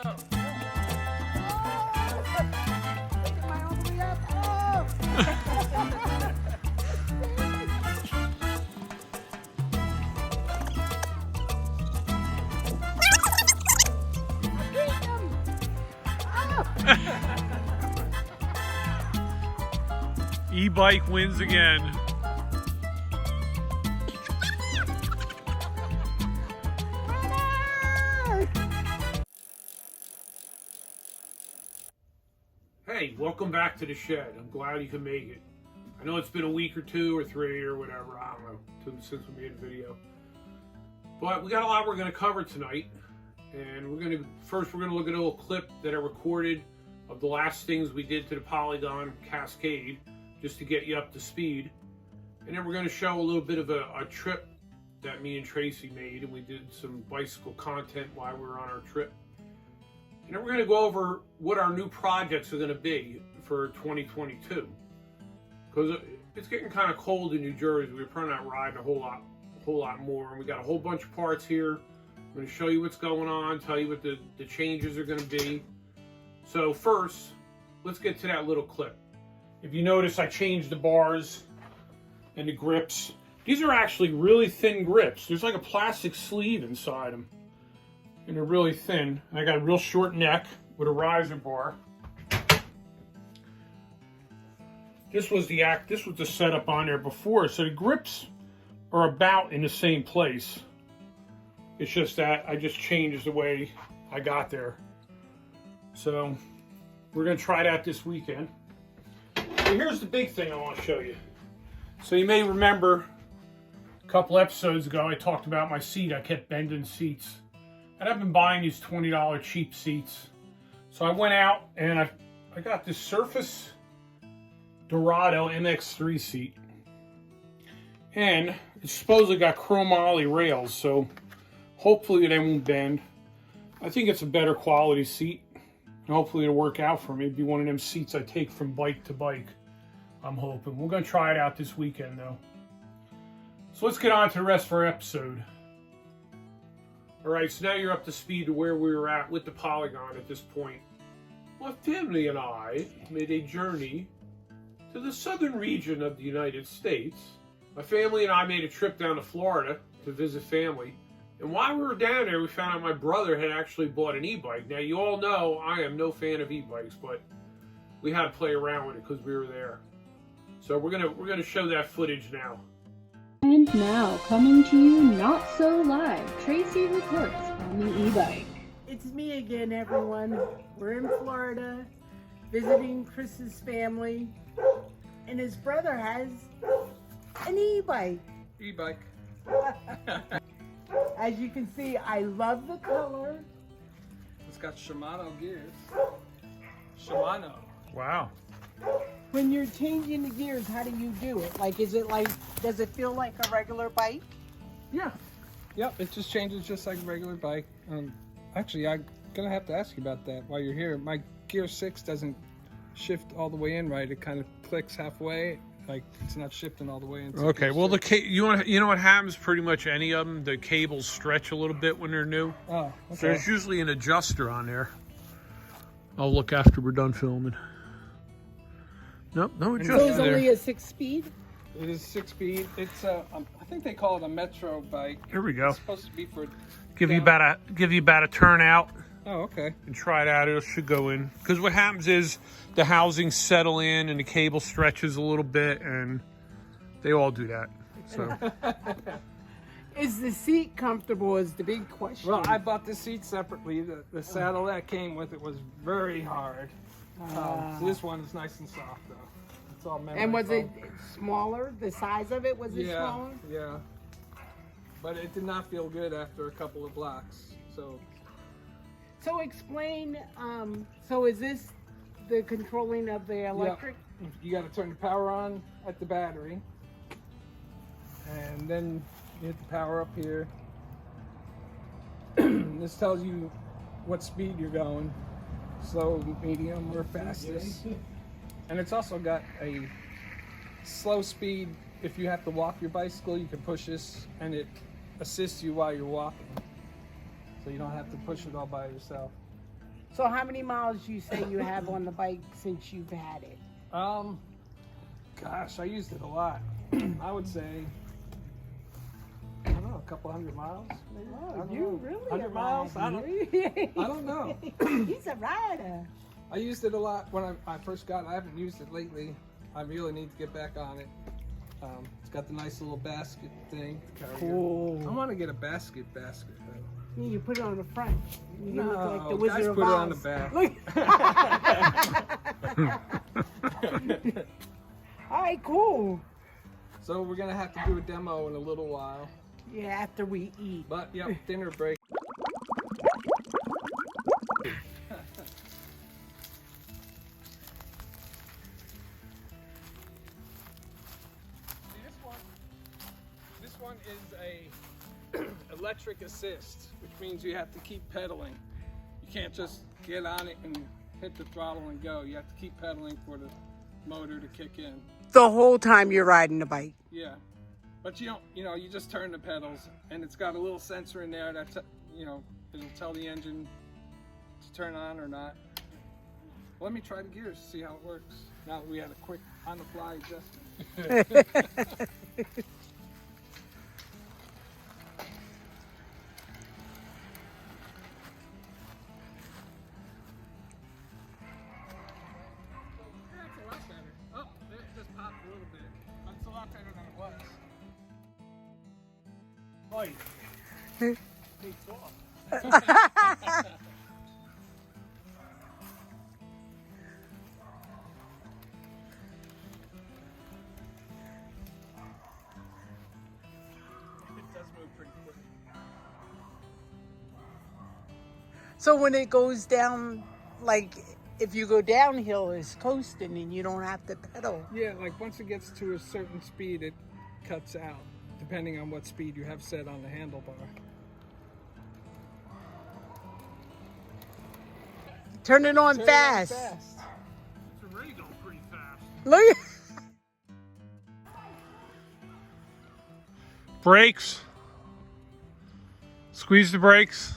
go. E-bike wins again. Hey, welcome back to the shed. I'm glad you can make it. I know it's been a week or two or three or whatever, I don't know, since we made a video. But we got a lot we're going to cover tonight. And we're going to look at a little clip that I recorded of the last things we did to the Polygon cascade, just to get you up to speed. And then we're going to show a little bit of a trip that me and Tracy made, and we did some bicycle content while we were on our trip. And then we're going to go over what our new projects are going to be for 2022. Because it's getting kind of cold in New Jersey. We're probably not riding a whole lot more. And we got a whole bunch of parts here. I'm going to show you what's going on, tell you what the changes are going to be. So first, let's get to that little clip. If you notice, I changed the bars and the grips. These are actually really thin grips. There's like a plastic sleeve inside them. And they're really thin. And I got a real short neck with a riser bar. This was the setup on there before. So the grips are about in the same place. It's just that I just changed the way I got there. So we're going to try that this weekend. And here's the big thing I want to show you. So you may remember a couple episodes ago I talked about my seat. I kept bending seats. And I've been buying these $20 cheap seats. So I went out and I got this Surface Dorado MX3 seat. And it's supposedly got chromoly rails, so hopefully they won't bend. I think it's a better quality seat. And hopefully it'll work out for me. It'll be one of them seats I take from bike to bike. I'm hoping. We're going to try it out this weekend, though. So let's get on to the rest of our episode. Alright, so now you're up to speed to where we were at with the Polygon at this point. My family and I made a journey to the southern region of the United States. My family and I made a trip down to Florida to visit family. And while we were down there, we found out my brother had actually bought an e-bike. Now, you all know I am no fan of e-bikes, but we had to play around with it because we were there. So we're gonna show that footage now. And now, coming to you not so live, Tracy reports on the e-bike. It's me again, everyone. We're in Florida, visiting Chris's family, and his brother has an e-bike. E-bike. As you can see, I love the color. It's got Shimano gears. Shimano. Wow. When you're changing the gears, how do you do it? Like, does it feel like a regular bike? Yeah. Yep, it just changes just like a regular bike. Actually, I'm gonna have to ask you about that while you're here. My gear 6 doesn't shift all the way in right. It kind of clicks halfway. Like, it's not shifting all the way in. Okay, well, you know what happens pretty much any of them? The cables stretch a little bit when they're new. Oh, okay. So there's usually an adjuster on there. I'll look after we're done filming. Nope, no adjuster So it's there. only a 6-speed? It is 6-speed. It's I think they call it a metro bike. Here we go. It's supposed to be for Give you about a turnout Oh, okay. and try it out. It should go in. Because what happens is the housings settle in and the cable stretches a little bit, and they all do that. So Is the seat comfortable is the big question. Well, I bought the seat separately. The saddle that came with it was very hard. So this one is nice and soft, though. It's all memory And was foam. it smaller? The size of it, was it smaller? Yeah. But it did not feel good after a couple of blocks. So explain, so is this the controlling of the electric? Yeah. You got to turn the power on at the battery. And then you hit the power up here. This tells you what speed you're going. Slow, medium, or fastest. And it's also got a slow speed. If you have to walk your bicycle, you can push this and it assists you while you're walking. So you don't have to push it all by yourself. So how many miles you say you have on the bike since you've had it? Gosh, I used it a lot. I would say, I don't know, a couple hundred miles, maybe. I Oh, don't you know. really 100 miles? I don't know. He's a rider. I used it a lot when I first got it. I haven't used it lately. I really need to get back on it. It's got the nice little basket thing. Cool. I want to get a basket though. You put it on the front. You No, look like the guys Wizard of put it Oz. on the back. All right, cool. So we're gonna have to do a demo in a little while. Yeah, after we eat. But yep, dinner break. This one is a electric assist, which means you have to keep pedaling. You can't just get on it and hit the throttle and go. You have to keep pedaling for the motor to kick in. The whole time you're riding the bike. Yeah, but you don't, you just turn the pedals, and it's got a little sensor in there that, it'll tell the engine to turn on or not. Let me try the gears, see how it works. Now that we had a quick on-the-fly adjustment. That's a lot better. Oh, it just popped a little bit. But it's a lot better than it was. Right. Takes off. It does move pretty quick. So when it goes down, like if you go downhill, it's coasting and you don't have to pedal. Yeah, like once it gets to a certain speed, it cuts out, depending on what speed you have set on the handlebar. Turn it on Turn it on fast. fast. It's already going pretty fast. Look. Brakes. Squeeze the brakes.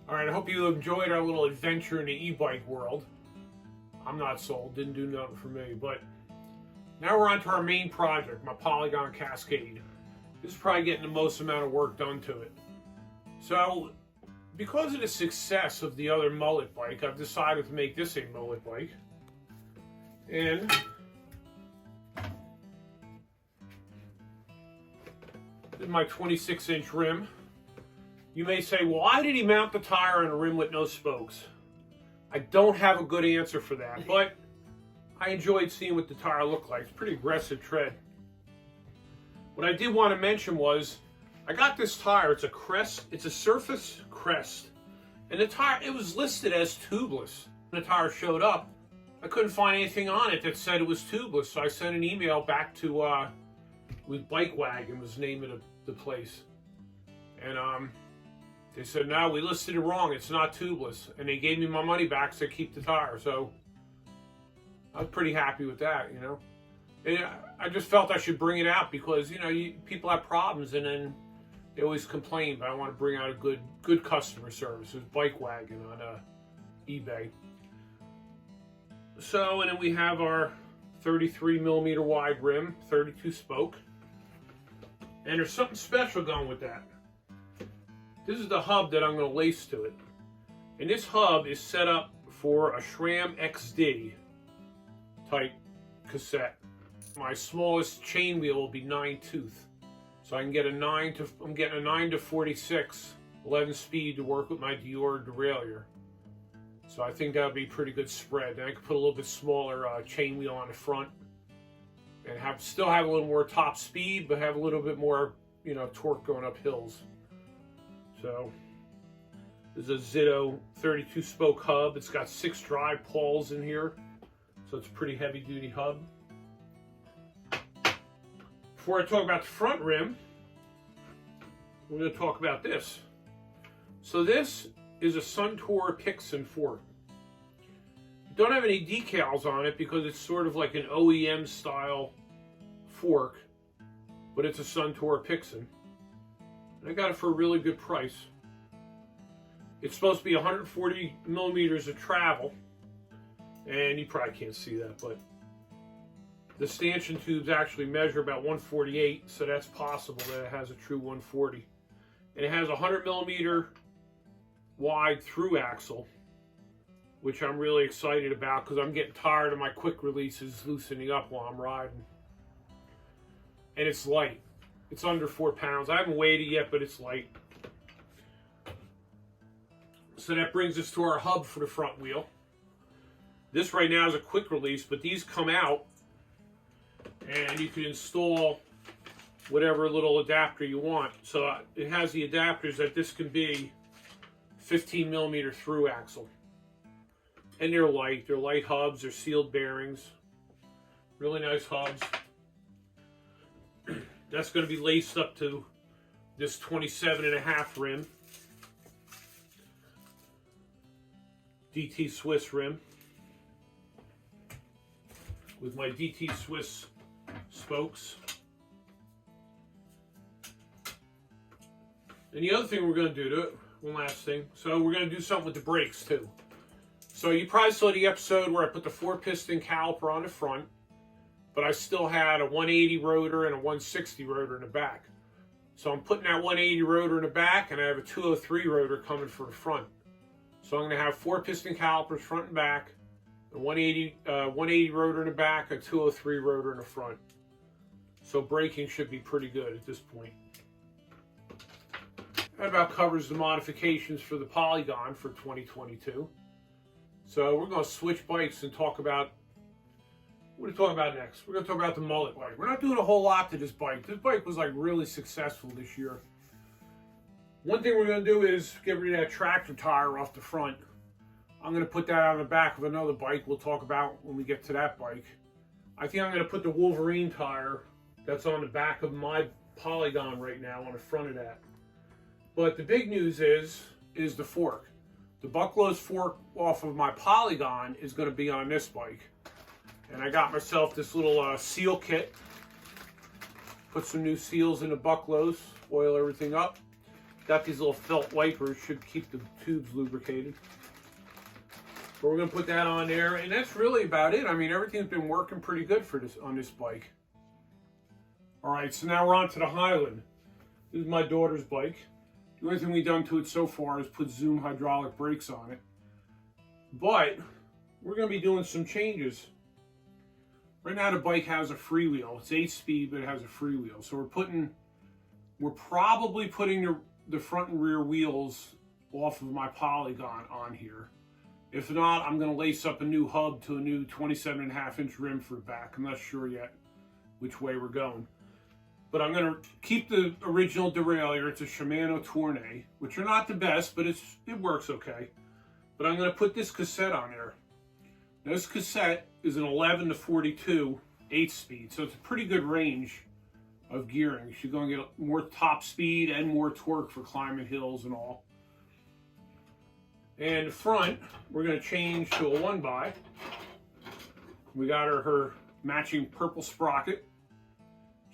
All right, I hope you enjoyed our little adventure in the e-bike world. I'm not sold, didn't do nothing for me, but now we're on to our main project, my Polygon Cascade. This is probably getting the most amount of work done to it. So, because of the success of the other Mullet bike, I've decided to make this a Mullet bike. And this is my 26-inch rim. You may say, well, why did he mount the tire on a rim with no spokes? I don't have a good answer for that, but I enjoyed seeing what the tire looked like. It's pretty aggressive tread. What I did want to mention was, I got this tire, it's a Crest, it's a Surface Crest. And the tire, it was listed as tubeless. When the tire showed up, I couldn't find anything on it that said it was tubeless, so I sent an email back to, with BikeWagon was the name of the place. And they said, no, we listed it wrong, it's not tubeless. And they gave me my money back, so keep the tire. So I was pretty happy with that, And I just felt I should bring it out because, people have problems and then they always complain, but I want to bring out a good customer service. It's BikeWagon on eBay. So, and then we have our 33 millimeter wide rim, 32 spoke. And there's something special going with that. This is the hub that I'm going to lace to it. And this hub is set up for a SRAM XD type cassette. My smallest chain wheel will be 9 tooth. So I can get I'm getting a 9 to 46, 11 speed to work with my Dior derailleur. So I think that would be a pretty good spread. And I could put a little bit smaller chain wheel on the front and still have a little more top speed, but have a little bit more, torque going up hills. So this is a Zitto 32 spoke hub. It's got 6 drive pawls in here. So it's a pretty heavy duty hub. Before I talk about the front rim, we're going to talk about this. So this is a Suntour Pixen fork. Don't have any decals on it because it's sort of like an OEM style fork, but it's a Suntour Pixen. And I got it for a really good price. It's supposed to be 140 millimeters of travel, and you probably can't see that, but the stanchion tubes actually measure about 148, so that's possible that it has a true 140. And it has a 100 millimeter wide through axle, which I'm really excited about because I'm getting tired of my quick releases loosening up while I'm riding. And it's light. It's under 4 pounds. I haven't weighed it yet, but it's light. So that brings us to our hub for the front wheel. This right now is a quick release, but these come out and you can install whatever little adapter you want. So it has the adapters that this can be 15 millimeter through axle. And they're light. They're light hubs. They're sealed bearings. Really nice hubs. That's going to be laced up to this 27.5 rim. DT Swiss rim. With my DT Swiss spokes. And the other thing we're going to do to it, one last thing, so we're going to do something with the brakes too. So you probably saw the episode where I put the 4-piston caliper on the front, but I still had a 180 rotor and a 160 rotor in the back. So I'm putting that 180 rotor in the back, and I have a 203 rotor coming for the front. So I'm going to have 4-piston calipers front and back, a 180 rotor in the back, a 203 rotor in the front. So braking should be pretty good at this point. That about covers the modifications for the Polygon for 2022. So we're going to switch bikes and talk about, what are we talking about next? We're going to talk about the Mullet bike. We're not doing a whole lot to this bike. This bike was like really successful this year. One thing we're going to do is get rid of that tractor tire off the front. I'm going to put that on the back of another bike we'll talk about when we get to that bike. I think I'm going to put the Wolverine tire that's on the back of my Polygon right now on the front of that. But the big news is the fork. The Bucklow's fork off of my Polygon is going to be on this bike. And I got myself this little seal kit. Put some new seals in the Bucklow's, oil everything up. Got these little felt wipers, should keep the tubes lubricated. But we're going to put that on there, and that's really about it. I mean, everything's been working pretty good for this on this bike. All right, so now we're on to the Highland. This is my daughter's bike. The only thing we've done to it so far is put Zoom hydraulic brakes on it. But we're going to be doing some changes. Right now the bike has a freewheel. It's 8-speed, but it has a freewheel. So we're probably putting the front and rear wheels off of my Polygon on here. If not, I'm going to lace up a new hub to a new 27.5-inch rim for the back. I'm not sure yet which way we're going. But I'm going to keep the original derailleur. It's a Shimano Tournay, which are not the best, but it works okay. But I'm going to put this cassette on there. Now, this cassette is an 11 to 42 8-speed, so it's a pretty good range of gearing. You're going to get more top speed and more torque for climbing hills and all. And the front, we're going to change to a 1x. We got her matching purple sprocket.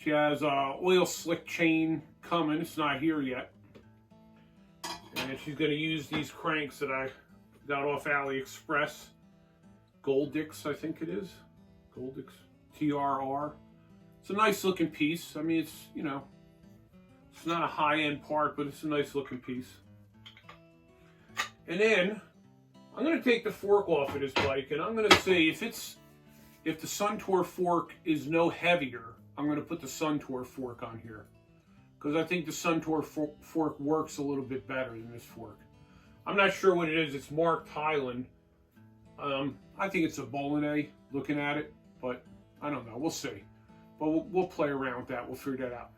She has a oil slick chain coming. It's not here yet. And she's going to use these cranks that I got off AliExpress. Goldix, I think it is. Goldix. TRR. It's a nice looking piece. I mean, it's, you know, it's not a high-end part, but it's a nice looking piece. And then I'm going to take the fork off of this bike, and I'm going to see if the Suntour fork is no heavier, I'm going to put the Suntour fork on here. Because I think the Suntour fork works a little bit better than this fork. I'm not sure what it is. It's marked Highland. I think it's a Bolognese looking at it, but I don't know. We'll see. But we'll play around with that. We'll figure that out.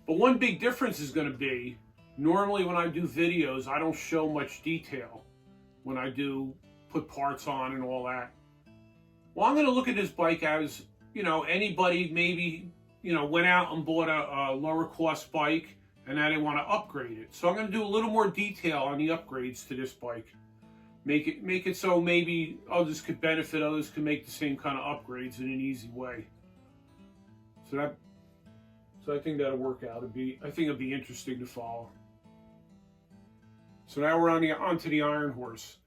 But one big difference is going to be, normally when I do videos, I don't show much detail when I do put parts on and all that. Well, I'm going to look at this bike as, you know, anybody maybe, you know, went out and bought a lower cost bike and now they want to upgrade it. So I'm going to do a little more detail on the upgrades to this bike. Make it so maybe others could benefit, others could make the same kind of upgrades in an easy way. So I think that'll work out. I think it'll be interesting to follow. So now we're onto the IronHorse.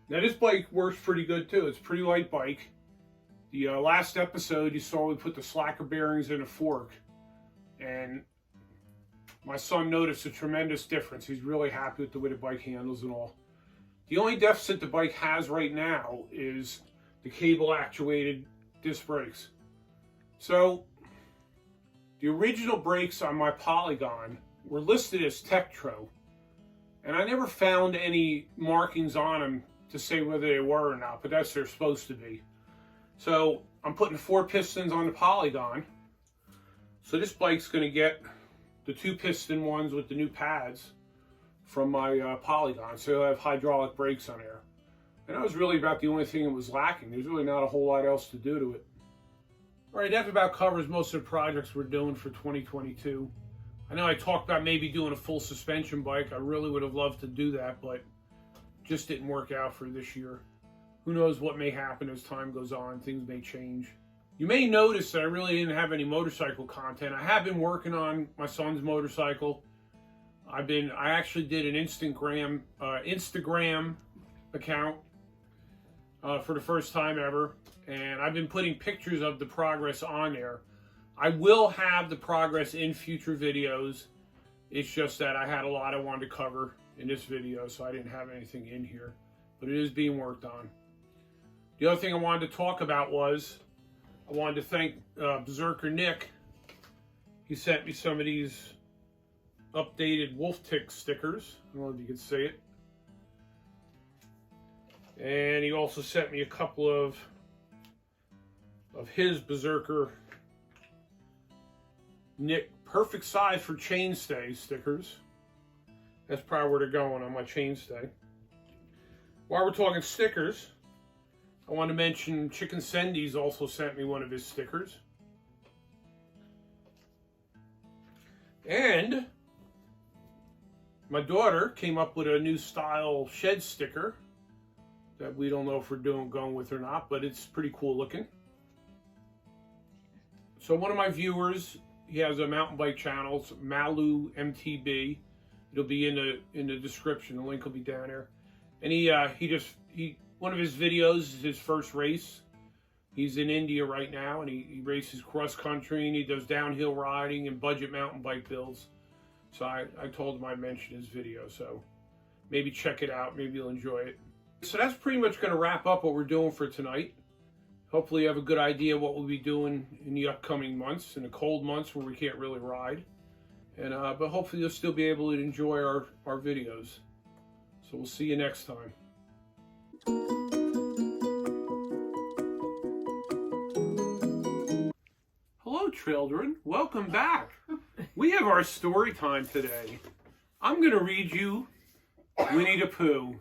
Now this bike works pretty good too. It's a pretty light bike. The last episode you saw we put the slacker bearings in a fork, and my son noticed a tremendous difference. He's really happy with the way the bike handles and all. The only deficit the bike has right now is the cable actuated disc brakes. So the original brakes on my Polygon were listed as Tektro, and I never found any markings on them to say whether they were or not, but that's they're supposed to be. So I'm putting 4 pistons on the Polygon. So this bike's going to get the 2 piston ones with the new pads from my Polygon. So I have hydraulic brakes on there. And that was really about the only thing that was lacking. There's really not a whole lot else to do to it. All right, that about covers most of the projects we're doing for 2022. I know I talked about maybe doing a full suspension bike. I really would have loved to do that, but just didn't work out for this year. Who knows what may happen as time goes on. Things may change. You may notice that I really didn't have any motorcycle content. I have been working on my son's motorcycle. I actually did an Instagram account for the first time ever, and I've been putting pictures of the progress on there. I will have the progress in future videos. It's just that I had a lot I wanted to cover in this video, so I didn't have anything in here, but it is being worked on. The other thing I wanted to talk about was I wanted to thank Berserker Nick. He sent me some of these updated Wolftick stickers. I don't know if you can see it. And he also sent me a couple of his Berserker Nick perfect size for chainstay stickers. That's probably where they're going on my chainstay. While we're talking stickers, I want to mention Chicken Sendies also sent me one of his stickers. And my daughter came up with a new style shed sticker that we don't know if we're going with or not, but it's pretty cool looking. So one of my viewers, he has a mountain bike channel, it's MalluMTB. It'll be in the description. The link will be down there. And he one of his videos is his first race. He's in India right now, and he races cross country, and he does downhill riding and budget mountain bike builds. So I told him I'd mention his video, so maybe check it out. Maybe you'll enjoy it. So that's pretty much going to wrap up what we're doing for tonight. Hopefully you have a good idea what we'll be doing in the upcoming months, in the cold months where we can't really ride. And but hopefully you'll still be able to enjoy our videos. So we'll see you next time. Hello, children. Welcome back. We have our story time today. I'm going to read you Winnie the Pooh.